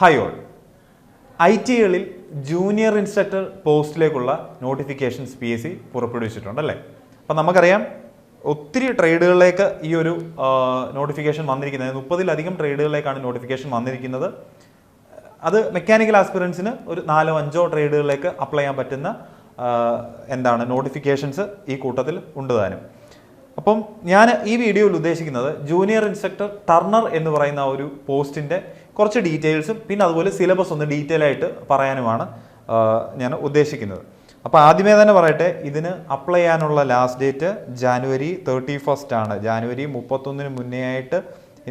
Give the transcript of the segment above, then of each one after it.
Hi all. IT-കളിൽ junior instructor പോസ്റ്റിലേക്കുള്ള notifications PSC പുറപ്പെടുവിച്ചിട്ടുണ്ടല്ലേ. അപ്പം നമുക്കറിയാം ഒത്തിരി ട്രേഡുകളിലേക്ക് ഈ ഒരു നോട്ടിഫിക്കേഷൻ വന്നിരിക്കുന്നത്, 30-ലധികം ട്രേഡുകളിലേക്കാണ് നോട്ടിഫിക്കേഷൻ വന്നിരിക്കുന്നത്. അത് മെക്കാനിക്കൽ ആസ്പിറൻസിന് ഒരു 4-5 ട്രേഡുകളിലേക്ക് അപ്ലൈ ചെയ്യാൻ പറ്റുന്ന നോട്ടിഫിക്കേഷൻസ് ഈ കൂട്ടത്തിൽ ഉണ്ട് താനും. അപ്പം ഞാൻ ഈ വീഡിയോയിൽ ഉദ്ദേശിക്കുന്നത് ജൂനിയർ ഇൻസ്ട്രക്ടർ ടർണർ എന്ന് പറയുന്ന ഒരു പോസ്റ്റിൻ്റെ കുറച്ച് ഡീറ്റെയിൽസും പിന്നെ അതുപോലെ സിലബസ് ഒന്ന് ഡീറ്റെയിൽ ആയിട്ട് പറയാനുമാണ് ഞാൻ ഉദ്ദേശിക്കുന്നത്. അപ്പോൾ ആദ്യമേ തന്നെ പറയട്ടെ, ഇതിന് അപ്ലൈ ചെയ്യാനുള്ള ലാസ്റ്റ് ഡേറ്റ് January 31 ആണ്. January 31 മുന്നേ ആയിട്ട്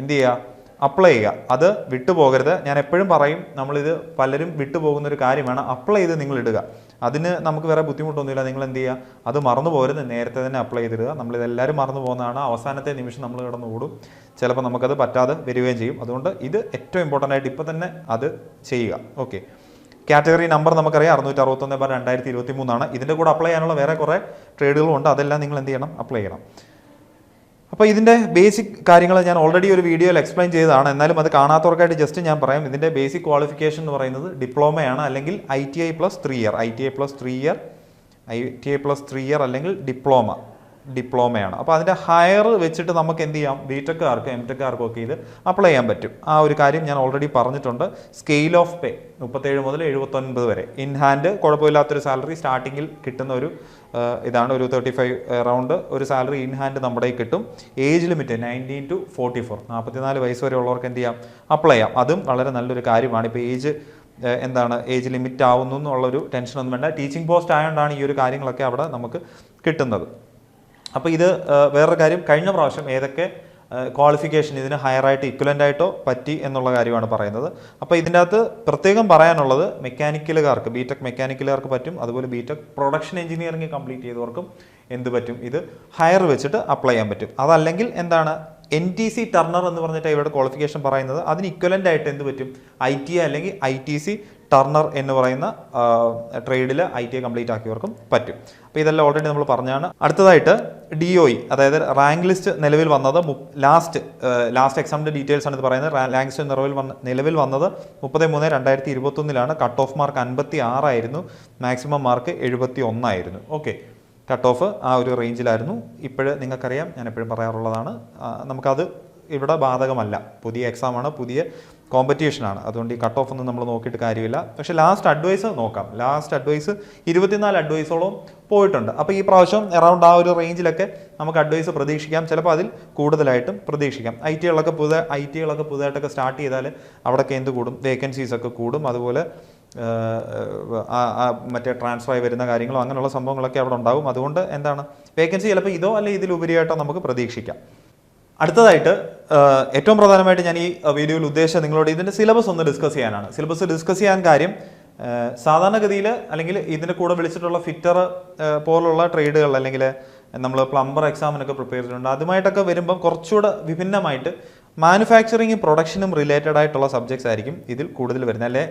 എന്ത് ചെയ്യുക, അപ്ലൈ ചെയ്യുക. അത് വിട്ടുപോകരുത്. ഞാൻ എപ്പോഴും പറയും, നമ്മളിത് പലരും വിട്ടുപോകുന്ന ഒരു കാര്യമാണ്. അപ്ലൈ ചെയ്ത് നിങ്ങൾ ഇടുക. അതിന് നമുക്ക് വേറെ ബുദ്ധിമുട്ടൊന്നുമില്ല. നിങ്ങൾ എന്ത് ചെയ്യുക, അത് മറന്നു പോകരുത്, നേരത്തെ തന്നെ അപ്ലൈ ചെയ്തിടുക. നമ്മളിതെല്ലാവരും മറന്നു പോകുന്നതാണ്. അവസാനത്തെ നിമിഷം നമ്മൾ കിടന്ന് ഓടും, ചിലപ്പോൾ നമുക്കത് പറ്റാതെ വരികയും ചെയ്യും. അതുകൊണ്ട് ഇത് ഏറ്റവും ഇമ്പോർട്ടൻ്റ് ആയിട്ട് ഇപ്പം തന്നെ അത് ചെയ്യുക. ഓക്കെ, കാറ്റഗറി നമ്പർ നമുക്കറിയാം 661/2023 ആണ്. ഇതിൻ്റെ കൂടെ അപ്ലൈ ചെയ്യാനുള്ള വേറെ കുറേ ട്രേഡുകളും ഉണ്ട്. അതെല്ലാം നിങ്ങൾ എന്ത് ചെയ്യണം, അപ്ലൈ ചെയ്യണം. അപ്പോൾ ഇതിൻ്റെ ബേസിക് കാര്യങ്ങൾ ഞാൻ ഓൾറെഡി ഒരു വീഡിയോയിൽ എക്സ്പ്ലെയിൻ ചെയ്തതാണ്. എന്നാലും അത് കാണാത്തവർക്കായിട്ട് ജസ്റ്റ് ഞാൻ പറയാം. ഇതിൻ്റെ ബേസിക് ക്വാളിഫിക്കേഷൻ എന്ന് പറയുന്നത് ഡിപ്ലോമയാണ്, അല്ലെങ്കിൽ ITI + 3 ഇയർ, ITI + 3 ഇയർ അല്ലെങ്കിൽ ഡിപ്ലോമയാണ്. അപ്പോൾ അതിൻ്റെ ഹയർ വെച്ചിട്ട് നമുക്ക് എന്ത് ചെയ്യാം, BTech-കാർക്കും MTech-കാർക്കും ഒക്കെ ഇത് അപ്ലൈ ചെയ്യാൻ പറ്റും. ആ ഒരു കാര്യം ഞാൻ ഓൾറെഡി പറഞ്ഞിട്ടുണ്ട്. സ്കെയിൽ ഓഫ് പേ 37 മുതൽ 79 വരെ. ഇൻ ഹാൻഡ് കുഴപ്പമില്ലാത്തൊരു സാലറി സ്റ്റാർട്ടിങ്ങിൽ കിട്ടുന്ന ഒരു ഇതാണ്. ഒരു 35 അറൗണ്ട് ഒരു സാലറി ഇൻ ഹാൻഡ് നമ്മുടെ കിട്ടും. ഏജ് ലിമിറ്റ് 19 to 44, 44 വയസ്സ് വരെ ഉള്ളവർക്ക് എന്ത് ചെയ്യാം, അപ്ലൈ ചെയ്യാം. അതും വളരെ നല്ലൊരു കാര്യമാണ്. ഇപ്പോൾ ഏജ് ലിമിറ്റ് ആവുന്നു എന്നുള്ളൊരു ടെൻഷനൊന്നും വേണ്ട. ടീച്ചിങ് പോസ്റ്റ് ആയതുകൊണ്ടാണ് ഈ ഒരു കാര്യങ്ങളൊക്കെ അവിടെ നമുക്ക് കിട്ടുന്നത്. അപ്പോൾ ഇത് വേറൊരു കാര്യം, കഴിഞ്ഞ പ്രാവശ്യം ഏതൊക്കെ ക്വാളിഫിക്കേഷൻ ഇതിന് ഹയറായിട്ട് ഇക്വലൻ്റ് പറ്റി എന്നുള്ള കാര്യമാണ് പറയുന്നത്. അപ്പോൾ ഇതിൻ്റെ അകത്ത് പ്രത്യേകം പറയാനുള്ളത് മെക്കാനിക്കലുകാർക്ക്, BTech മെക്കാനിക്കലുകാർക്ക് പറ്റും. അതുപോലെ BTech പ്രൊഡക്ഷൻ എഞ്ചിനീയറിംഗ് കംപ്ലീറ്റ് ചെയ്തവർക്കും എന്ത് പറ്റും, ഇത് ഹയർ വെച്ചിട്ട് അപ്ലൈ ചെയ്യാൻ പറ്റും. അതല്ലെങ്കിൽ NTC ടർണർ എന്ന് പറഞ്ഞിട്ട് ഇവിടെ ക്വാളിഫിക്കേഷൻ പറയുന്നത്, അതിന് ഇക്വലൻ്റ് ആയിട്ട് എന്ത് പറ്റും, ITI അല്ലെങ്കിൽ ITC ടർണർ എന്ന് പറയുന്ന ട്രേഡിൽ ITI കംപ്ലീറ്റ് ആക്കിയവർക്കും പറ്റും. അപ്പോൾ ഇതെല്ലാം ഓൾറെഡി നമ്മൾ പറഞ്ഞാണ്. അടുത്തതായിട്ട് DOE, അതായത് റാങ്ക് ലിസ്റ്റ് നിലവിൽ വന്നത് ലാസ്റ്റ് എക്സാമിൻ്റെ ഡീറ്റെയിൽസ് ആണ് ഇത് പറയുന്നത്. റാങ്ക് ലിസ്റ്റ് നിലവിൽ വന്നത് 30/3/2021 കട്ട് ഓഫ് മാർക്ക് 56 ആയിരുന്നു, മാക്സിമം മാർക്ക് 71 ആയിരുന്നു. ഓക്കെ, കട്ട് ഓഫ് ആ ഒരു റേഞ്ചിലായിരുന്നു. ഇപ്പോഴ് നിങ്ങൾക്കറിയാം, ഞാൻ എപ്പോഴും പറയാറുള്ളതാണ്, നമുക്കത് ഇവിടെ ബാധകമല്ല. പുതിയ എക്സാമാണ്, പുതിയ കോമ്പറ്റീഷനാണ്. അതുകൊണ്ട് ഈ കട്ട് ഓഫ് ഒന്നും നമ്മൾ നോക്കിയിട്ട് കാര്യമില്ല. പക്ഷേ ലാസ്റ്റ് അഡ്വൈസ് നോക്കാം. ലാസ്റ്റ് അഡ്വൈസ് 24 അഡ്വൈസോളം പോയിട്ടുണ്ട്. അപ്പോൾ ഈ പ്രാവശ്യം അറൗണ്ട് ആ ഒരു റേഞ്ചിലൊക്കെ നമുക്ക് അഡ്വൈസ് പ്രതീക്ഷിക്കാം. ചിലപ്പോൾ അതിൽ കൂടുതലായിട്ടും പ്രതീക്ഷിക്കാം. ഐ.ടികളൊക്കെ പുതുതായിട്ടൊക്കെ സ്റ്റാർട്ട് ചെയ്താൽ അവിടെയൊക്കെ എന്ത് കൂടും, വേക്കൻസീസ് ഒക്കെ കൂടും. അതുപോലെ മറ്റേ ട്രാൻസ്ഫർ ആയി വരുന്ന കാര്യങ്ങളോ അങ്ങനെയുള്ള സംഭവങ്ങളൊക്കെ അവിടെ ഉണ്ടാകും. അതുകൊണ്ട് വേക്കൻസി ചിലപ്പോൾ ഇതോ അല്ലെങ്കിൽ ഇതിലുപരിയായിട്ടോ നമുക്ക് പ്രതീക്ഷിക്കാം. അടുത്തതായിട്ട് ഏറ്റവും പ്രധാനമായിട്ട് ഞാൻ ഈ വീഡിയോയിൽ ഉദ്ദേശിച്ച നിങ്ങളോട് ഇതിൻ്റെ സിലബസ് ഒന്ന് ഡിസ്കസ് ചെയ്യാനാണ്. സിലബസ് ഡിസ്കസ് ചെയ്യാൻ കാര്യം, സാധാരണഗതിയിൽ അല്ലെങ്കിൽ ഇതിൻ്റെ കൂടെ വിളിച്ചിട്ടുള്ള ഫിറ്റർ പോലുള്ള ട്രേഡുകൾ, അല്ലെങ്കിൽ നമ്മൾ പ്ലംബർ എക്സാമിനൊക്കെ പ്രിപ്പയർ ചെയ്തിട്ടുണ്ട്, അതുമായിട്ടൊക്കെ വരുമ്പം കുറച്ചുകൂടെ വിഭിന്നമായിട്ട് മാനുഫാക്ചറിങ്ങും പ്രൊഡക്ഷനും റിലേറ്റഡ് ആയിട്ടുള്ള സബ്ജക്ട്സ് ആയിരിക്കും ഇതിൽ കൂടുതൽ വരുന്നത്, അല്ലെ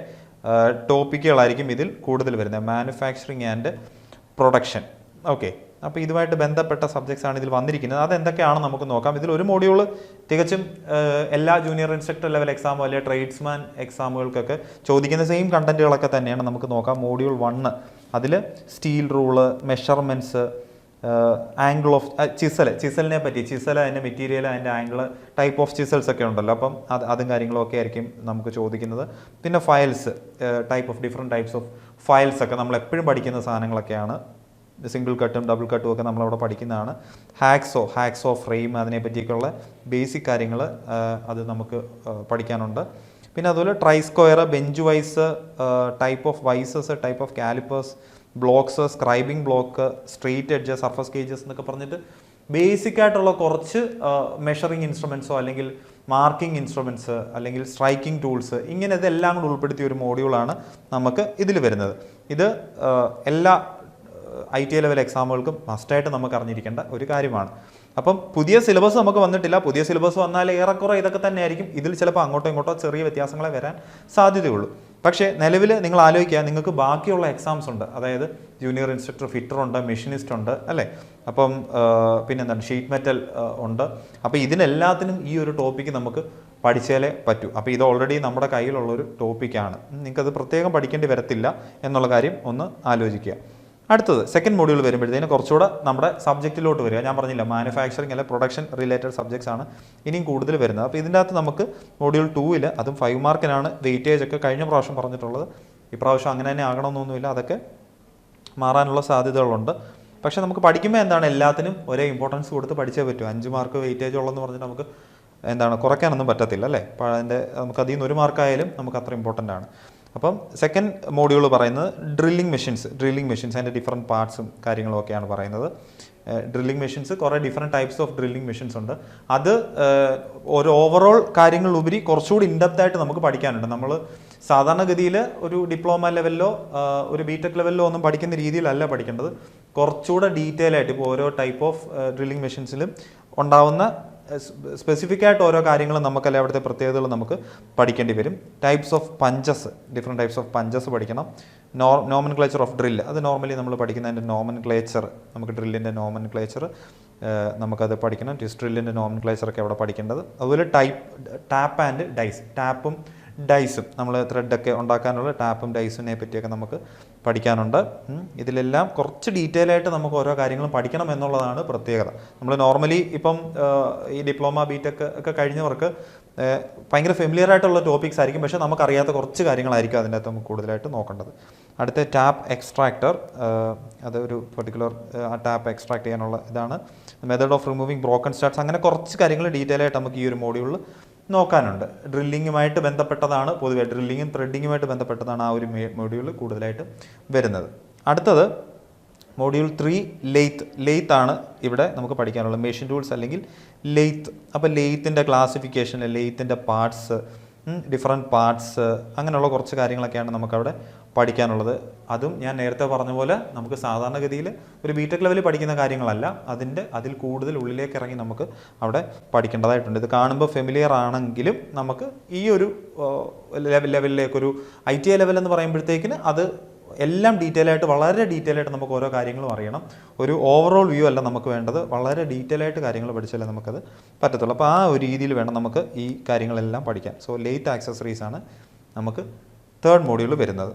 ടോപ്പിക്കുകളായിരിക്കും ഇതിൽ കൂടുതൽ വരുന്നത്. Manufacturing and production. ഓക്കെ, അപ്പോൾ ഇതുമായിട്ട് ബന്ധപ്പെട്ട സബ്ജക്ട്സ് ആണ് ഇതിൽ വന്നിരിക്കുന്നത്. അതെന്തൊക്കെയാണെന്ന് നമുക്ക് നോക്കാം. ഇതിൽ ഒരു മോഡ്യൂൾ തികച്ചും എല്ലാ ജൂനിയർ ഇൻസ്ട്രക്ടർ ലെവൽ എക്സാമോ അല്ലെങ്കിൽ ട്രേഡ്സ്മാൻ എക്സാമുകൾക്കൊക്കെ ചോദിക്കുന്ന സെയിം കണ്ടന്റുകളൊക്കെ തന്നെയാണ് നമുക്ക് നോക്കാം. മോഡ്യൂൾ 1 അതിൽ steel rule, measurements, angle of ചിസലിനെ പറ്റി, അതിൻ്റെ മെറ്റീരിയൽ, അതിൻ്റെ ആംഗിൾ, ടൈപ്പ് ഓഫ് ചിസൽസ് ഒക്കെ ഉണ്ടല്ലോ. അപ്പം അതും കാര്യങ്ങളൊക്കെ ആയിരിക്കും നമുക്ക് ചോദിക്കുന്നത്. പിന്നെ files, different types of files ഒക്കെ നമ്മൾ എപ്പോഴും പഠിക്കുന്ന സാധനങ്ങളൊക്കെയാണ്. സിംഗിൾ കട്ടും ഡബിൾ കട്ടും ഒക്കെ നമ്മളവിടെ പഠിക്കുന്നതാണ്. ഹാക്സോ ഫ്രെയിം, അതിനെപ്പറ്റിയൊക്കെയുള്ള ബേസിക് കാര്യങ്ങൾ അത് നമുക്ക് പഠിക്കാനുണ്ട്. പിന്നെ അതുപോലെ try square, bench vice, type of vices, type of calipers, blocks, scribing block, straight edge, surface gauges എന്നൊക്കെ പറഞ്ഞിട്ട് ബേസിക് ആയിട്ടുള്ള കുറച്ച് മെഷറിംഗ് ഇൻസ്ട്രുമെൻറ്റ്സോ അല്ലെങ്കിൽ മാർക്കിംഗ് ഇൻസ്ട്രുമെൻറ്റ്സ് അല്ലെങ്കിൽ സ്ട്രൈക്കിംഗ് ടൂൾസ്, ഇങ്ങനെ ഇതെല്ലാം കൂടെ ഉൾപ്പെടുത്തിയ ഒരു മോഡ്യൂളാണ് നമുക്ക് ഇതിൽ വരുന്നത്. ഇത് എല്ലാ ITI ലെവൽ എക്സാമുകൾക്കും മസ്റ്റായിട്ട് നമുക്ക് അറിഞ്ഞിരിക്കേണ്ട ഒരു കാര്യമാണ്. അപ്പം പുതിയ സിലബസ് നമുക്ക് വന്നിട്ടില്ല. പുതിയ സിലബസ് വന്നാൽ ഏറെക്കുറെ ഇതൊക്കെ തന്നെ ആയിരിക്കും. ഇതിൽ ചിലപ്പോൾ അങ്ങോട്ടോ ഇങ്ങോട്ടോ ചെറിയ വ്യത്യാസങ്ങളെ വരാൻ സാധ്യതയുള്ളൂ. പക്ഷേ നിലവിൽ നിങ്ങൾ ആലോചിക്കുക, നിങ്ങൾക്ക് ബാക്കിയുള്ള എക്സാംസ് ഉണ്ട്, അതായത് ജൂനിയർ ഇൻസ്ട്രക്ടർ, ഫിറ്റർ ഉണ്ട്, മെഷീനിസ്റ്റ് ഉണ്ട് അല്ലേ, അപ്പം പിന്നെന്താണ് ഷീറ്റ് മെറ്റൽ ഉണ്ട്. അപ്പോൾ ഇതിനെല്ലാത്തിനും ഈ ഒരു ടോപ്പിക്ക് നമുക്ക് പഠിച്ചാലേ പറ്റൂ. അപ്പോൾ ഇത് ഓൾറെഡി നമ്മുടെ കയ്യിലുള്ളൊരു ടോപ്പിക്കാണ്, നിങ്ങൾക്കത് പ്രത്യേകം പഠിക്കേണ്ടി വരത്തില്ല എന്നുള്ള കാര്യം ഒന്ന് ആലോചിക്കുക. അടുത്തത് സെക്കൻഡ് മോഡ്യൂൾ വരുമ്പോഴത്തേന് കുറച്ചുകൂടെ നമ്മുടെ സബ്ജക്റ്റിലോട്ട് വരിക. ഞാൻ പറഞ്ഞില്ല മാനുഫാക്ചറിങ് അല്ലെ പ്രൊഡക്ഷൻ റിലേറ്റഡ് സബ്ജക്ട്സ് ആണ് ഇനിയും കൂടുതൽ വരുന്നത്. അപ്പോൾ ഇതിൻ്റെ അകത്ത് നമുക്ക് മോഡ്യൂൾ 2 അതും 5 മാർക്കിനാണ് വെയിറ്റേജ് ഒക്കെ കഴിഞ്ഞ പ്രാവശ്യം പറഞ്ഞിട്ടുള്ളത്. ഇപ്രാവശ്യം അങ്ങനെ തന്നെ ആകണമെന്നൊന്നുമില്ല, അതൊക്കെ മാറാനുള്ള സാധ്യതകളുണ്ട്. പക്ഷേ നമുക്ക് പഠിക്കുമ്പോൾ എന്താണ് എല്ലാത്തിനും ഒരേ ഇമ്പോർട്ടൻസ് കൊടുത്ത് പഠിച്ചേ പറ്റൂ. 5 മാർക്ക് വെയിറ്റേജ് ഉള്ളതെന്ന് പറഞ്ഞിട്ട് നമുക്ക് എന്താണ് കുറയ്ക്കാനൊന്നും പറ്റത്തില്ല അല്ലേ. അപ്പോൾ അതിൻ്റെ നമുക്ക് അതിൽ നിന്ന് 1 മാർക്കായാലും നമുക്ക് അത്ര ഇമ്പോർട്ടൻ്റ് ആണ്. അപ്പം സെക്കൻഡ് മോഡ്യൂൾ പറയുന്നത് ഡ്രില്ലിംഗ് മെഷീൻസ് അതിൻ്റെ ഡിഫറെൻറ്റ് പാർട്സും കാര്യങ്ങളും ഒക്കെയാണ് പറയുന്നത്. ഡ്രില്ലിംഗ് മെഷീൻസ് കുറേ different types of drilling machines ഉണ്ട്. അത് ഒരു ഓവറോൾ കാര്യങ്ങളുപരി കുറച്ചുകൂടി ഇൻഡെപ്തായിട്ട് നമുക്ക് പഠിക്കാനുണ്ട്. നമ്മൾ സാധാരണഗതിയിൽ ഒരു ഡിപ്ലോമ ലെവലിലോ ഒരു ബിടെക് ലെവലിലോ ഒന്നും പഠിക്കുന്ന രീതിയിലല്ല പഠിക്കേണ്ടത്. കുറച്ചുകൂടെ ഡീറ്റെയിൽ ആയിട്ട് ഇപ്പോൾ ഓരോ ടൈപ്പ് ഓഫ് ഡ്രില്ലിംഗ് മെഷീൻസിലും ഉണ്ടാവുന്ന സ്പെസിഫിക് ആയിട്ട് ഓരോ കാര്യങ്ങളും നമുക്കല്ലേ അവിടുത്തെ പ്രത്യേകതകൾ നമുക്ക് പഠിക്കേണ്ടി വരും. Types of punches, different types of punches പഠിക്കണം. നോമൻക്ലേച്ചർ ഓഫ് ഡ്രില്ല്, അത് നോർമലി നമ്മൾ പഠിക്കുന്നതിൻ്റെ നോമൻക്ലേച്ചർ, നമുക്ക് ഡ്രില്ലിൻ്റെ നോമൻക്ലേച്ചർ നമുക്കത് പഠിക്കണം. ട്വിസ്റ്റ് ഡ്രില്ലിൻ്റെ നോമൻക്ലേച്ചറൊക്കെ അവിടെ പഠിക്കേണ്ടത്. അതുപോലെ ടാപ്പ് ആൻഡ് ഡൈസ്, ടാപ്പും ഡൈസും നമ്മൾ ത്രെഡൊക്കെ ഉണ്ടാക്കാനുള്ള ടാപ്പും ഡൈസിനെ പറ്റിയൊക്കെ നമുക്ക് പഠിക്കാനുണ്ട്. ഇതിലെല്ലാം കുറച്ച് ഡീറ്റെയിൽ ആയിട്ട് നമുക്ക് ഓരോ കാര്യങ്ങളും പഠിക്കണം എന്നുള്ളതാണ് പ്രത്യേകത. നമ്മൾ നോർമലി ഇപ്പം ഈ ഡിപ്ലോമ ബിടെക് ഒക്കെ കഴിഞ്ഞവർക്ക് ഭയങ്കര ഫെമിലിയർ ആയിട്ടുള്ള ടോപ്പിക്സ് ആയിരിക്കും, പക്ഷേ നമുക്കറിയാത്ത കുറച്ച് കാര്യങ്ങളായിരിക്കും അതിൻ്റെ അകത്ത് നമുക്ക് കൂടുതലായിട്ട് നോക്കേണ്ടത്. അടുത്ത ടാപ്പ് എക്സ്ട്രാക്ടർ, അത് ഒരു പെർട്ടിക്കുലർ ടാപ്പ് എക്സ്ട്രാക്ട് ചെയ്യാനുള്ള ഇതാണ്. Method of removing broken starts, അങ്ങനെ കുറച്ച് കാര്യങ്ങൾ ഡീറ്റെയിൽ ആയിട്ട് നമുക്ക് ഈ ഒരു മോഡ്യൂളിൽ നോക്കാനുണ്ട്. ഡ്രില്ലിങ്ങുമായിട്ട് ബന്ധപ്പെട്ടതാണ്, പൊതുവെ ഡ്രില്ലിങ്ങും ത്രെഡിങ്ങുമായിട്ട് ബന്ധപ്പെട്ടതാണ് ആ ഒരു മോഡ്യൂൾ കൂടുതലായിട്ട് വരുന്നത്. അടുത്തത് മോഡ്യൂൾ 3 ലെയ്ത്ത് ആണ് ഇവിടെ നമുക്ക് പഠിക്കാനുള്ളത്. മെഷീൻ ടൂൾസ് അല്ലെങ്കിൽ ലെയ്ത്ത്. അപ്പോൾ ലെയ്ത്തിൻ്റെ ക്ലാസിഫിക്കേഷൻ, ലെയ്ത്തിൻ്റെ പാർട്സ്, ഡിഫറെൻറ്റ് പാർട്സ്, അങ്ങനെയുള്ള കുറച്ച് കാര്യങ്ങളൊക്കെയാണ് നമുക്കവിടെ പഠിക്കാനുള്ളത്. അതും ഞാൻ നേരത്തെ പറഞ്ഞ പോലെ നമുക്ക് സാധാരണഗതിയിൽ ഒരു ബിടെക് ലെവലിൽ പഠിക്കുന്ന കാര്യങ്ങളല്ല, അതിൽ കൂടുതൽ ഉള്ളിലേക്ക് ഇറങ്ങി നമുക്ക് അവിടെ പഠിക്കേണ്ടതായിട്ടുണ്ട്. ഇത് കാണുമ്പോൾ ഫെമിലിയർ ആണെങ്കിലും നമുക്ക് ഈ ഒരു ലെവലിലേക്കൊരു ITI ലെവൽ എന്ന് പറയുമ്പോഴത്തേക്കിന് അത് എല്ലാം ഡീറ്റെയിൽ ആയിട്ട്, വളരെ ഡീറ്റെയിൽ ആയിട്ട് നമുക്ക് ഓരോ കാര്യങ്ങളും അറിയണം. ഒരു ഓവറോൾ വ്യൂ അല്ല നമുക്ക് വേണ്ടത്, വളരെ ഡീറ്റെയിൽ ആയിട്ട് കാര്യങ്ങൾ പഠിച്ചാലേ നമുക്കത് പറ്റത്തുള്ളൂ. അപ്പോൾ ആ ഒരു രീതിയിൽ വേണം നമുക്ക് ഈ കാര്യങ്ങളെല്ലാം പഠിക്കാൻ. സോ ലെയ്ത്ത് ആക്സസറീസ് ആണ് നമുക്ക് തേർഡ് മോഡ്യൂൾ വരുന്നത്.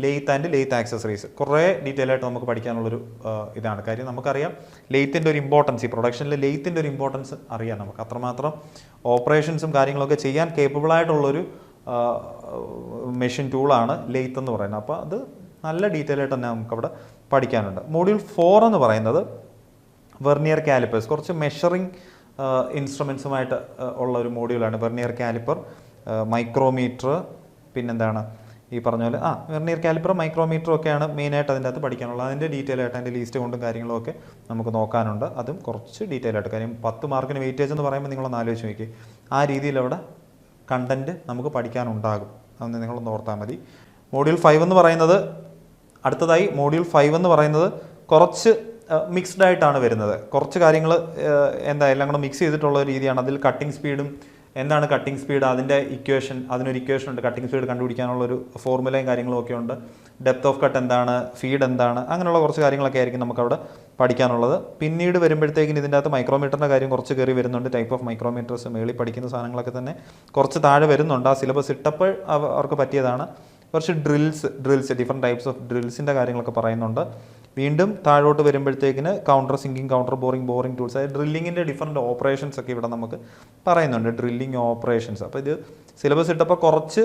ലെയ്ത്ത് ആൻഡ് ലെയ്ത്ത് ആക്സസറീസ് കുറേ ഡീറ്റെയിൽ ആയിട്ട് നമുക്ക് പഠിക്കാനുള്ളൊരു ഇതാണ്. കാര്യം നമുക്കറിയാം ലെയ്ത്തിൻ്റെ ഒരു ഇമ്പോർട്ടൻസ്, ഈ പ്രൊഡക്ഷനിൽ ലെയ്ത്തിൻ്റെ ഒരു ഇമ്പോർട്ടൻസ് അറിയാം നമുക്ക്. അത്രമാത്രം ഓപ്പറേഷൻസും കാര്യങ്ങളൊക്കെ ചെയ്യാൻ കേപ്പബിളായിട്ടുള്ളൊരു മെഷീൻ ടൂളാണ് ലെയ്ത്ത് എന്ന് പറയുന്നത്. അപ്പോൾ അത് നല്ല ഡീറ്റെയിൽ ആയിട്ട് തന്നെ നമുക്കവിടെ പഠിക്കാനുണ്ട്. മോഡ്യൂൾ 4 എന്ന് പറയുന്നത് വെർനിയർ കാലിപ്പേഴ്സ്, കുറച്ച് മെഷറിംഗ് ഇൻസ്ട്രുമെൻസുമായിട്ട് ഉള്ള ഒരു മോഡ്യൂളാണ്. വെർനിയർ കാലിപ്പർ, മൈക്രോമീറ്റർ, പിന്നെന്താണ് ഈ പറഞ്ഞ പോലെ വെർനിയർ കാലിപ്പർ, മൈക്രോമീറ്റർ ഒക്കെയാണ് മെയിനായിട്ട് അതിൻ്റെ അകത്ത് പഠിക്കാനുള്ളത്. അതിൻ്റെ ഡീറ്റെയിൽ ആയിട്ട് അതിൻ്റെ ലീസ്റ്റ് കൊണ്ടും കാര്യങ്ങളും ഒക്കെ നമുക്ക് നോക്കാനുണ്ട്. അതും കുറച്ച് ഡീറ്റെയിൽ ആയിട്ട്. കാര്യം 10 മാർക്കിന് വെയിറ്റേജ് എന്ന് പറയുമ്പോൾ നിങ്ങളൊന്ന് ആലോചിച്ച് നോക്കി, ആ രീതിയിൽ അവിടെ കണ്ടൻറ്റ് നമുക്ക് പഠിക്കാനുണ്ടാകും. അതൊന്ന് നിങ്ങളൊന്ന് ഓർത്താൽ മതി. മോഡ്യൂൾ 5 എന്ന് പറയുന്നത്, അടുത്തതായി മോഡ്യൂൾ 5 എന്ന് പറയുന്നത് കുറച്ച് മിക്സ്ഡ് ആയിട്ടാണ് വരുന്നത്. കുറച്ച് കാര്യങ്ങൾ എല്ലാം കൂടെ മിക്സ് ചെയ്തിട്ടുള്ള രീതിയാണ്. അതിൽ കട്ടിംഗ് സ്പീഡും, എന്താണ് കട്ടിംഗ് സ്പീഡ്, അതിൻ്റെ ഇക്വേഷൻ, അതിനൊരു ഇക്വേഷൻ ഉണ്ട്. കട്ടിംഗ് സ്പീഡ് കണ്ടുപിടിക്കാനുള്ളൊരു ഫോർമുലയും കാര്യങ്ങളും ഒക്കെ ഉണ്ട്. ഡെപ്ത് ഓഫ് കട്ട് എന്താണ്, ഫീഡ് എന്താണ്, അങ്ങനെയുള്ള കുറച്ച് കാര്യങ്ങളൊക്കെ ആയിരിക്കും നമുക്കവിടെ പഠിക്കാനുള്ളത്. പിന്നീട് വരുമ്പോഴത്തേക്കിന് ഇതിൻ്റെ അകത്ത് മൈക്രോമീറ്ററിൻ്റെ കാര്യം കുറച്ച് കയറി വരുന്നുണ്ട്. ടൈപ്പ് ഓഫ് മൈക്രോമീറ്റേഴ്സ് മേളിൽ പഠിക്കുന്ന സാധനങ്ങളൊക്കെ തന്നെ കുറച്ച് താഴെ വരുന്നുണ്ട്. ആ സിലബസ് ഇട്ടപ്പോൾ അവർക്ക് പറ്റിയതാണ്. കുറച്ച് ഡ്രിൽസ്, ഡിഫറെൻറ്റ് ടൈപ്സ് ഓഫ് ഡ്രിൽസിൻ്റെ കാര്യങ്ങളൊക്കെ പറയുന്നുണ്ട്. വീണ്ടും താഴോട്ട് വരുമ്പോഴത്തേക്കിന് counter sinking, counter boring tools, അതായത് ഡ്രില്ലിങ്ങിൻ്റെ ഡിഫറെൻറ്റ് ഓപ്പറേഷൻസ് ഒക്കെ ഇവിടെ നമുക്ക് പറയുന്നുണ്ട്. Drilling operations. അപ്പോൾ ഇത് സിലബസ് ഇട്ടപ്പോൾ കുറച്ച്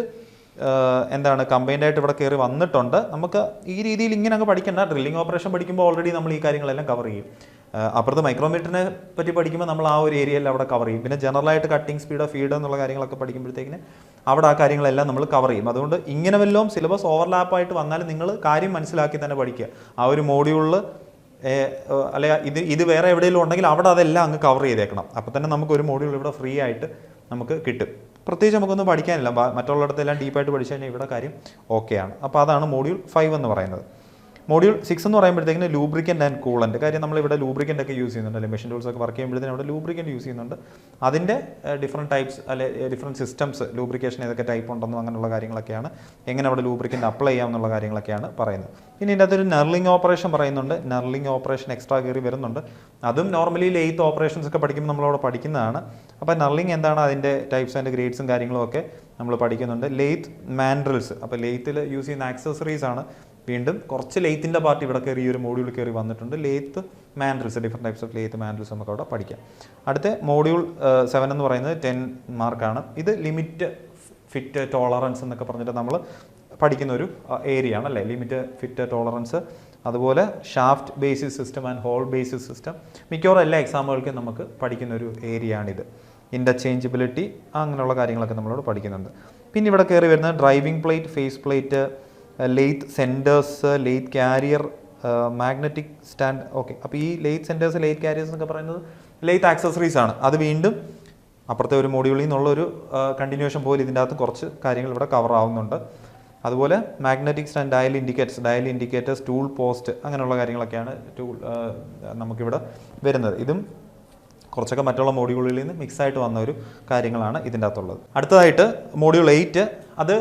കമ്പൈൻഡ് ആയിട്ട് ഇവിടെ കയറി വന്നിട്ടുണ്ട്. നമുക്ക് ഈ രീതിയിൽ ഇങ്ങനെ അങ്ങ് പഠിക്കേണ്ട. ഡ്രില്ലിംഗ് ഓപ്പറേഷൻ പഠിക്കുമ്പോൾ ഓൾറെഡി നമ്മൾ ഈ കാര്യങ്ങളെല്ലാം കവർ ചെയ്യും. അപ്പുറത്ത് മൈക്രോമീറ്ററിനെ പറ്റി പഠിക്കുമ്പോൾ നമ്മൾ ആ ഒരു ഏരിയയിൽ അവിടെ കവർ ചെയ്യും. പിന്നെ ജനറലായിട്ട് കട്ടിംഗ് സ്പീഡ്, ഫീഡ് എന്നുള്ള കാര്യങ്ങളൊക്കെ പഠിക്കുമ്പോഴത്തേക്കിന് അവിടെ ആ കാര്യങ്ങളെല്ലാം നമ്മൾ കവർ ചെയ്യും. അതുകൊണ്ട് ഇങ്ങനെ വല്ലതും സിലബസ് ഓവർലാപ്പായിട്ട് വന്നാലും നിങ്ങൾ കാര്യം മനസ്സിലാക്കി തന്നെ പഠിക്കുക. ആ ഒരു മോഡ്യൂളിൽ അല്ലെങ്കിൽ ഇത് വേറെ എവിടെയെങ്കിലും ഉണ്ടെങ്കിൽ അവിടെ അതെല്ലാം അങ്ങ് കവർ ചെയ്തേക്കണം. അപ്പോൾ തന്നെ നമുക്കൊരു മോഡ്യൂൾ ഇവിടെ ഫ്രീ ആയിട്ട് നമുക്ക് കിട്ടും. പ്രത്യേകിച്ച് നമുക്കൊന്നും പഠിക്കാനില്ല, മറ്റുള്ളിടത്തെല്ലാം ഡീപ്പായിട്ട് പഠിച്ചു കഴിഞ്ഞാൽ ഇവിടെ കാര്യം ഓക്കെയാണ്. അപ്പോൾ അതാണ് മോഡ്യൂൾ 5 എന്ന് പറയുന്നത്. മോഡ്യൂൾ 6 എന്ന് പറയുമ്പോഴത്തേക്കിന് ലൂബ്രിക്കൻ്റ് ആൻഡ് കൂളൻ്റ്. കാര്യം നമ്മളിവിടെ ലൂബ്രിക്കൻ്റ് ഒക്കെ യൂസ് ചെയ്യുന്നുണ്ട്, അല്ലെങ്കിൽ മെഷീൻ ടൂൾസ് ഒക്കെ വർക്ക് ചെയ്യുമ്പോഴത്തേക്കും അവിടെ ലൂബ്രിക്കൻ്റ് യൂസ് ചെയ്യുന്നുണ്ട്. അതിൻ്റെ ഡിഫറെൻറ്റ് ടൈപ്സ് അല്ലെ ഡിഫറെൻറ്റ് സിസ്റ്റംസ്, ലൂബ്രിക്കേഷൻ ഏതൊക്കെ ടൈപ്പ് ഉണ്ടെന്നും അങ്ങനെയുള്ള കാര്യങ്ങളൊക്കെയാണ്, എങ്ങനെ അവിടെ ലൂബ്രിക്കൻ്റ് അപ്ലൈ ചെയ്യാം എന്നുള്ള കാര്യങ്ങളൊക്കെയാണ് പറയുന്നത്. പിന്നെ ഇതിൻ്റെ അകത്തൊരു നർലിംഗ് ഓപ്പറേഷൻ പറയുന്നുണ്ട്. നർലിംഗ് ഓപ്പറേഷൻ എക്സ്ട്രാ കയറി വരുന്നുണ്ട്. അതും നോർമലി ലെയ്ത്ത് ഓപ്പറേഷൻസ് ഒക്കെ പഠിക്കുമ്പോൾ നമ്മളവിടെ പഠിക്കുന്നതാണ്. അപ്പോൾ നർലിംഗ് എന്താണ്, അതിൻ്റെ ടൈപ്സ് ആൻഡ് ഗ്രേഡ്സും കാര്യങ്ങളും ഒക്കെ നമ്മൾ പഠിക്കുന്നുണ്ട്. ലെയ്ത്ത് മാൻഡ്രിൽസ്, അപ്പോൾ ലെയ്ത്തിൽ യൂസ് ചെയ്യുന്ന ആക്സസറീസ് ആണ്. വീണ്ടും കുറച്ച് ലെയ്ത്തിൻ്റെ പാർട്ട് ഇവിടെ കയറി ഈ ഒരു മോഡ്യൂൾ കയറി വന്നിട്ടുണ്ട്. Lathe mandrels, different types of lathe mandrels നമുക്ക് അവിടെ പഠിക്കാം. അടുത്ത മോഡ്യൂൾ 7 എന്ന് പറയുന്നത് 10 മാർക്കാണ്. ഇത് ലിമിറ്റ്, ഫിറ്റ്, ടോളറൻസ് എന്നൊക്കെ പറഞ്ഞിട്ട് നമ്മൾ പഠിക്കുന്ന ഒരു ഏരിയ ആണ് അല്ലേ. ലിമിറ്റ്, ഫിറ്റ്, ടോളറൻസ്, അതുപോലെ shaft basis system and hole basis system മിക്കവാറും എല്ലാ എക്സാമുകൾക്കും നമുക്ക് പഠിക്കുന്ന ഒരു ഏരിയ ആണിത്. ഇൻ്റർചേഞ്ചബിലിറ്റി അങ്ങനെയുള്ള കാര്യങ്ങളൊക്കെ നമ്മളോട് പഠിക്കുന്നുണ്ട്. പിന്നെ ഇവിടെ കയറി വരുന്ന driving plate, face plate, lathe centres, lathe carrier, magnetic stand. Okay, അപ്പോൾ ഈ ലെയ്ത്ത് സെൻറ്റേഴ്സ്, ലെയ്ത്ത് കാരിയേഴ്സ് എന്നൊക്കെ പറയുന്നത് ലെയ്ത്ത് ആക്സസറീസ് ആണ്. അത് വീണ്ടും അപ്പുറത്തെ ഒരു മോഡ്യൂളിൽ നിന്നുള്ളൊരു കണ്ടിന്യൂഷൻ പോലെ ഇതിൻ്റെ അകത്ത് കുറച്ച് കാര്യങ്ങൾ ഇവിടെ കവർ ആവുന്നുണ്ട്. അതുപോലെ magnetic stand, dial indicators, tool post, അങ്ങനെയുള്ള കാര്യങ്ങളൊക്കെയാണ് നമുക്കിവിടെ വരുന്നത്. ഇതും കുറച്ചൊക്കെ മറ്റുള്ള മോഡ്യൂളുകളിൽ നിന്ന് മിക്സായിട്ട് വന്ന ഒരു കാര്യങ്ങളാണ് ഇതിൻ്റെ അകത്തുള്ളത്. അടുത്തതായിട്ട് മോഡ്യൂൾ 8, അത്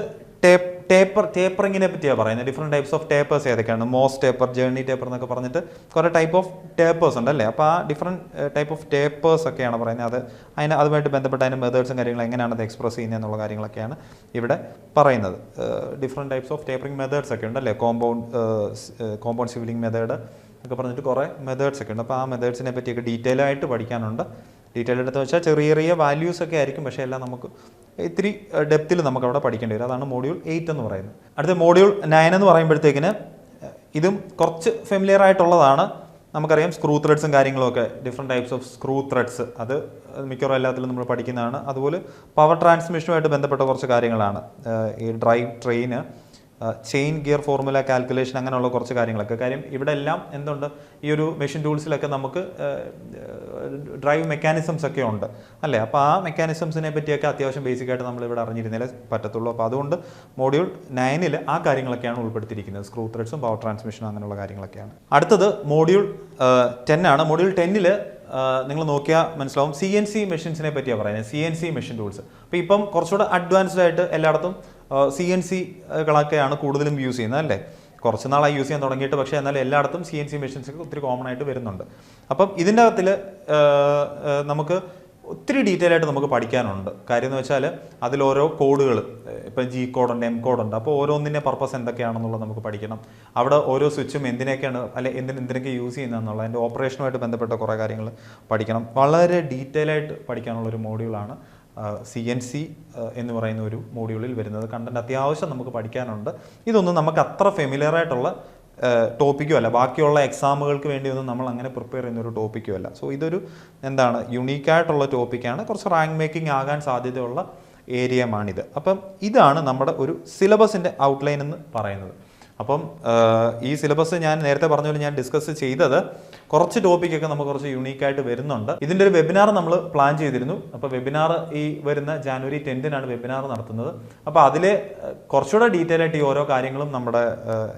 ടേപ്പറിങ്ങിനെ പറ്റിയാണ് പറയുന്നത്. ഡിഫറെൻറ്റ് ടൈപ്സ് ഓഫ് ടേപ്പേഴ്സ് ഏതൊക്കെയാണ്, മോസ് ടേപ്പർ, ജേർണി ടേപ്പർ എന്നൊക്കെ പറഞ്ഞിട്ട് കുറേ ടൈപ്പ് ഓഫ് ടേപ്പേഴ്സ് ഉണ്ടല്ലേ. അപ്പോൾ ആ ഡിഫറെൻറ്റ് ടൈപ്പ് ഓഫ് ടേപ്പേഴ്സ് ഒക്കെയാണ് പറയുന്നത്. അതുമായിട്ട് ബന്ധപ്പെട്ട അതിൻ്റെ മെത്തേഡ്സും കാര്യങ്ങളും എങ്ങനെയാണ് അത് എക്സ്പ്രസ് ചെയ്യുന്നത് എന്നുള്ള കാര്യങ്ങളൊക്കെയാണ് ഇവിടെ പറയുന്നത്. Different types of tapering methods ഒക്കെ ഉണ്ടല്ലേ, കോമ്പൗണ്ട് സിവിലിംഗ് മെത്തേഡ് ഒക്കെ പറഞ്ഞിട്ട് കുറേ മെത്തേഡ്സ് ഒക്കെ ഉണ്ട്. അപ്പോൾ ആ മെത്തേഡ്സിനെ പറ്റിയൊക്കെ ഡീറ്റെയിൽ ആയിട്ട് പഠിക്കാനുണ്ട്. ഡീറ്റെയിൽ എടുത്ത് വെച്ചാൽ ചെറിയ ചെറിയ വാല്യൂസ് ഒക്കെ ആയിരിക്കും, പക്ഷേ എല്ലാം നമുക്ക് ഇത്തിരി ഡെപ്തിൽ നമുക്ക് അവിടെ പഠിക്കേണ്ടി വരും. അതാണ് മോഡ്യൂൾ 8 എന്ന് പറയുന്നത്. അടുത്ത മോഡ്യൂൾ 9 എന്ന് പറയുമ്പോഴത്തേക്കിന് ഇതും കുറച്ച് ഫെമിലിയർ ആയിട്ടുള്ളതാണ്. നമുക്കറിയാം സ്ക്രൂ ത്രെഡ്സും കാര്യങ്ങളൊക്കെ, different types of screw threads, അത് മിക്കവാറും എല്ലാത്തിലും നമ്മൾ പഠിക്കുന്നതാണ്. അതുപോലെ പവർ ട്രാൻസ്മിഷനുമായിട്ട് ബന്ധപ്പെട്ട കുറച്ച് കാര്യങ്ങളാണ്. ഈ drive train, chain gear formula calculation, അങ്ങനെയുള്ള കുറച്ച് കാര്യങ്ങളൊക്കെ. കാര്യം ഇവിടെ എല്ലാം എന്തുണ്ട്, ഈ ഒരു മെഷീൻ ടൂൾസിലൊക്കെ നമുക്ക് ഡ്രൈവ് മെക്കാനിസംസ് ഒക്കെ ഉണ്ട് അല്ലേ. അപ്പോൾ ആ മെക്കാനിസംസിനെ പറ്റിയൊക്കെ അത്യാവശ്യം ബേസിക്കായിട്ട് നമ്മൾ ഇവിടെ അറിഞ്ഞിരുന്നേ പറ്റത്തുള്ളൂ. അപ്പോൾ അതുകൊണ്ട് മോഡ്യൂൾ 9 ആ കാര്യങ്ങളൊക്കെയാണ് ഉൾപ്പെടുത്തിയിരിക്കുന്നത്. സ്ക്രൂ ത്രെഡ്സും പവർ ട്രാൻസ്മിഷനും അങ്ങനെയുള്ള കാര്യങ്ങളൊക്കെയാണ്. അടുത്തത് മോഡ്യൂൾ 10 ആണ്. മോഡ്യൂൾ 10 നിങ്ങൾ നോക്കിയാൽ മനസ്സിലാവും CNC മെഷീൻസിനെ പറ്റിയാണ് പറയുന്നത്. CNC machine tools. അപ്പോൾ ഇപ്പം കുറച്ചുകൂടെ അഡ്വാൻസ്ഡ് ആയിട്ട് എല്ലായിടത്തും CNC-കളൊക്കെയാണ് കൂടുതലും യൂസ് ചെയ്യുന്നത് അല്ലേ. കുറച്ച് നാളായി യൂസ് ചെയ്യാൻ തുടങ്ങിയിട്ട്, പക്ഷേ എന്നാലും എല്ലായിടത്തും CNC മെഷീൻസൊക്കെ ഒത്തിരി കോമൺ ആയിട്ട് വരുന്നുണ്ട്. അപ്പം ഇതിൻ്റെ അകത്തിൽ നമുക്ക് ഒത്തിരി ഡീറ്റെയിൽ ആയിട്ട് നമുക്ക് പഠിക്കാനുണ്ട്. കാര്യം എന്ന് വെച്ചാൽ അതിൽ ഓരോ കോഡുകൾ, ഇപ്പം G കോഡുണ്ട്, M കോഡുണ്ട്. അപ്പോൾ ഓരോന്നിൻ്റെ പർപ്പസ് എന്തൊക്കെയാണെന്നുള്ളത് നമുക്ക് പഠിക്കണം. അവിടെ ഓരോ സ്വിച്ചും എന്തിനൊക്കെയാണ് എന്തിനൊക്കെ യൂസ് ചെയ്യുന്നതെന്നുള്ള അതിൻ്റെ ഓപ്പറേഷനുമായിട്ട് ബന്ധപ്പെട്ട കുറേ കാര്യങ്ങൾ പഠിക്കണം. വളരെ ഡീറ്റെയിൽ ആയിട്ട് പഠിക്കാനുള്ളൊരു മോഡ്യൂളാണ് CNC എന്ന് പറയുന്ന ഒരു മോഡ്യൂളിൽ വരുന്നത്. കണ്ടന്റ് അത്യാവശ്യം നമുക്ക് പഠിക്കാനുണ്ട്. ഇതൊന്നും നമുക്ക് അത്ര ഫെമിലിയർ ആയിട്ടുള്ള ടോപ്പിക്കും അല്ല, ബാക്കിയുള്ള എക്സാമുകൾക്ക് വേണ്ടിയൊന്നും നമ്മൾ അങ്ങനെ പ്രിപ്പയർ ചെയ്യുന്ന ഒരു ടോപ്പിക്കും അല്ല. സോ ഇതൊരു യുണീക്കായിട്ടുള്ള ടോപ്പിക്കാണ്. കുറച്ച് റാങ്ക് മേക്കിംഗ് ആകാൻ സാധ്യതയുള്ള ഏരിയമാണിത്. അപ്പം ഇതാണ് നമ്മുടെ ഒരു സിലബസിൻ്റെ ഔട്ട്ലൈൻ എന്ന് പറയുന്നത്. അപ്പം ഈ സിലബസ് ഞാൻ നേരത്തെ പറഞ്ഞ പോലെ ഞാൻ ഡിസ്കസ് ചെയ്തത് കുറച്ച് ടോപ്പിക്കൊക്കെ നമുക്ക് കുറച്ച് യൂണീക്കായിട്ട് വരുന്നുണ്ട്. ഇതിൻ്റെ ഒരു വെബിനാർ നമ്മൾ പ്ലാൻ ചെയ്തിരുന്നു. അപ്പോൾ വെബിനാർ ഈ വരുന്ന ജാനുവരി 10 വെബിനാർ നടത്തുന്നത്. അപ്പോൾ അതിൽ കുറച്ചുകൂടെ ഡീറ്റെയിൽ ആയിട്ട് ഈ ഓരോ കാര്യങ്ങളും നമ്മുടെ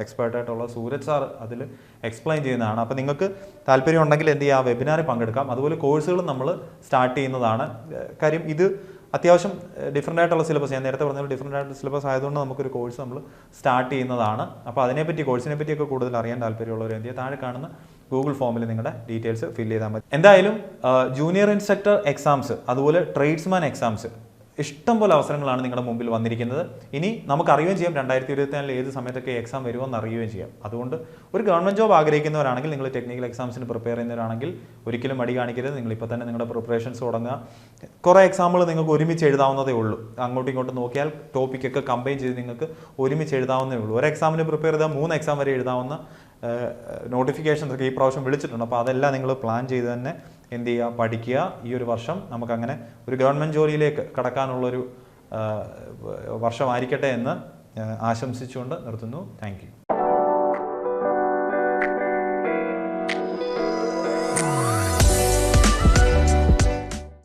എക്സ്പേർട്ടായിട്ടുള്ള സൂരജ് സാർ അതിൽ എക്സ്പ്ലെയിൻ ചെയ്യുന്നതാണ്. അപ്പോൾ നിങ്ങൾക്ക് താല്പര്യം ഉണ്ടെങ്കിൽ എന്ത് ചെയ്യുക, വെബിനാറിൽ പങ്കെടുക്കാം. അതുപോലെ കോഴ്സുകളും നമ്മൾ സ്റ്റാർട്ട് ചെയ്യുന്നതാണ്. കാര്യം ഇത് അത്യാവശ്യം ഡിഫറെൻ്റ് ആയിട്ടുള്ള സിലബസ്, ഞാൻ നേരത്തെ പറഞ്ഞ ഡിഫറെൻ്റ് ആയിട്ടുള്ള സിലബസ് ആയതുകൊണ്ട് നമുക്കൊരു കോഴ്സ് നമ്മൾ സ്റ്റാർട്ട് ചെയ്യുന്നതാണ്. അപ്പോൾ അതിനെപ്പറ്റി, കോഴ്സിനെ പറ്റിയൊക്കെ കൂടുതൽ അറിയാൻ താല്പര്യമുള്ളവർ എന്ത് ചെയ്യുക, താഴെ കാണുന്ന ഗൂഗിൾ ഫോമിൽ നിങ്ങളുടെ ഡീറ്റെയിൽസ് ഫില്ല് ചെയ്താൽ മതി. എന്തായാലും ജൂനിയർ ഇൻസ്ട്രക്ടർ എക്സാംസ്, അതുപോലെ ട്രേഡ്സ്മാൻ എക്സാംസ്, ഇഷ്ടം പോലെ അവസരങ്ങളാണ് നിങ്ങളുടെ മുമ്പിൽ വന്നിരിക്കുന്നത്. ഇനി നമുക്ക് അറിയുകയും ചെയ്യാം 2024 ഏത് സമയത്തൊക്കെ എക്സാം വരുമെന്ന് അറിയുകയും ചെയ്യാം. അതുകൊണ്ട് ഒരു ഗവൺമെൻറ് ജോബ് ആഗ്രഹിക്കുന്നവരാണെങ്കിൽ, നിങ്ങൾ ടെക്നിക്കൽ എക്സാംസിന് പ്രിപ്പയർ ചെയ്യുന്നവരാണെങ്കിൽ ഒരിക്കലും മടി കാണിക്കരുത്. നിങ്ങളിപ്പോൾ തന്നെ നിങ്ങളുടെ പ്രിപ്പറേഷൻസ് തുടങ്ങുക. കുറേ എക്സാമുകൾ നിങ്ങൾക്ക് ഒരുമിച്ച് എഴുതാവുന്നതേ ഉള്ളൂ. അങ്ങോട്ടും ഇങ്ങോട്ടും നോക്കിയാൽ ടോപ്പിക്കൊക്കെ കമ്പൈൻ ചെയ്ത് നിങ്ങൾക്ക് ഒരുമിച്ച് എഴുതാവുന്നേ ഉള്ളൂ. ഒരു എക്സാമിന് പ്രിപ്പയർ ചെയ്താൽ 3 എക്സാം വരെ എഴുതാവുന്ന നോട്ടിഫിക്കേഷൻസ് ഒക്കെ ഈ പ്രാവശ്യം വിളിച്ചിട്ടുണ്ട്. അപ്പോൾ അതെല്ലാം നിങ്ങൾ പ്ലാൻ ചെയ്ത് തന്നെ എന്ത് ചെയ്യുക, പഠിക്കുക. ഈ ഒരു വർഷം നമുക്കങ്ങനെ ഒരു ഗവൺമെൻറ് ജോലിയിലേക്ക് കടക്കാനുള്ളൊരു വർഷമായിരിക്കട്ടെ എന്ന് ആശംസിച്ചുകൊണ്ട് നിർത്തുന്നു. Thank you.